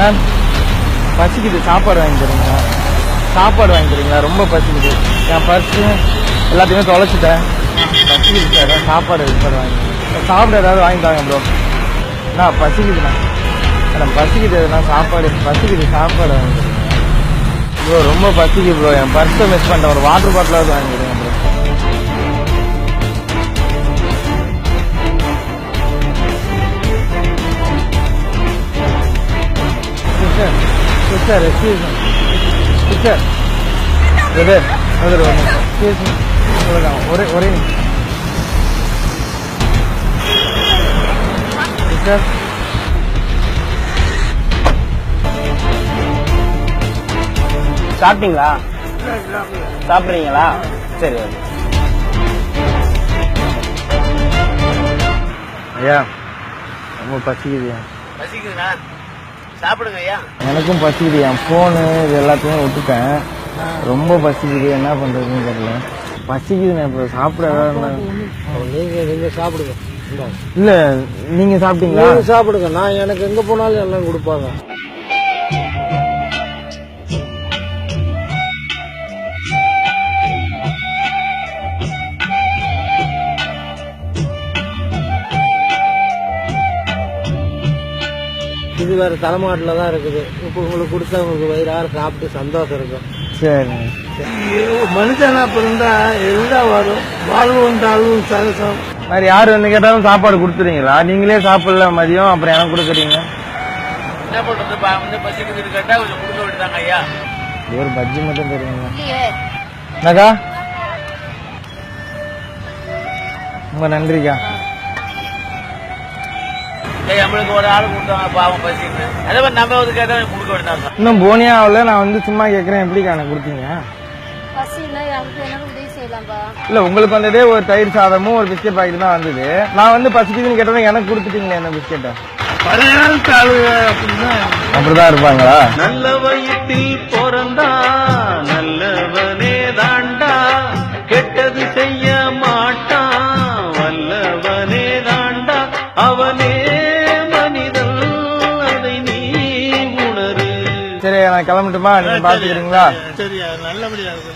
Sir பசிக்குது, சாப்பாடு வாங்கி தரீங்களா? சாப்பாடு வாங்கி தரீங்களா? ரொம்ப பசிக்குது. என் பர்ஸு எல்லாத்தையுமே தொலைச்சிட்டேன். பசிக்குது சார், சாப்பாடு வாங்கி சாப்பிட ஏதாவது வாங்கி தாங்க ப்ரோ. நான் பசிக்குதுண்ணா, எனக்கு பசிக்குது. நான் சாப்பாடு பசிக்குது, சாப்பாடு வாங்கி தரீங்க ப்ரோ. ரொம்ப பசிக்குது ப்ரோ. என் பர்ஸை மிஸ் பண்ணிட்டேன். ஒரு வாட்டர் பாட்டிலாவது வாங்கி தருங்க bro. Sister, excuse me. Sister, brother, excuse me. ஒரே sister. சாப்பிட்டீங்களா? சாப்பிட்றீங்களா? சரி. ஐயா ரொம்ப பசிக்குதுயா. பசிக்குதுண்ணா, சாப்பிடுங்க ஐயா. எனக்கும் பசிக்குது. என் போனு இது எல்லாத்தையும் விட்டுட்டேன். ரொம்ப பசிக்குது, என்ன பண்றதுன்னு தெரியல. பசிக்குதுண்ணா. இப்போ சாப்பிட நீங்க சாப்பிடுங்க. இல்ல நீங்க சாப்பிட்டீங்களா? சாப்பிடுங்க. நான் எனக்கு எங்க போனாலும் எல்லாம் கொடுப்பாங்க. இது வேற தலைமாட்டில் தான் இருக்குது. இப்போ உங்களுக்கு கொடுத்தா உங்களுக்கு வயிறார சாப்பிட்டு சந்தோஷம் இருக்கும். சரி. மனுஷனா இருந்தா எல்லாம் வரும். வாழ்வும் தாழ்வும் சகசம். வேற யாரு வந்து கேட்டாலும் சாப்பாடு கொடுத்துறீங்களா? நீங்களே சாப்பிடல மதியம், அப்புறம் எனக்கு கொடுக்குறீங்க. என்ன பண்றது? பசிக்குது கேட்டா கொஞ்சம் கொடுக்க விட்டுதாங்க ஐயா. ஒரு பஜ்ஜி மட்டும் தருவீங்க. என்னக்கா? ரொம்ப நன்றிக்கா. நம்மளுக்கு ஒரு ஆள் கொடுத்தாங்க, பாவம் பசிக்குது. அதே மாதிரி நம்ம வந்து கேட்டா கொடுக்க விட்டாங்க. இன்னும் போனியா ஆகல. நான் வந்து சும்மா கேட்கறேன், எப்படிக்கா எனக்கு கொடுத்தீங்க? இல்ல உங்களுக்கு வந்ததே ஒரு தயிர் சாதமும் ஒரு பிஸ்கெட் பாக்கெட் தான் வந்தது. நான் வந்து பசிக்குதுன்னு கேட்டதும் எனக்கு கொடுத்துட்டீங்களே என்ன பிஸ்கெட்டை. அப்படிதான் இருப்பாங்களா? நல்ல வயிற்றில் பிறந்தா நல்லவனே தாண்டா, கெட்டது செய்ய மாட்டான் வல்லவனே தாண்டா, அவனே மனிதன், அதை நீ உணரு. சரி, நான் கிளம்பட்டுமா? நீங்க பாத்துக்கிறீங்களா? சரி, நல்லபடியா இருக்கு.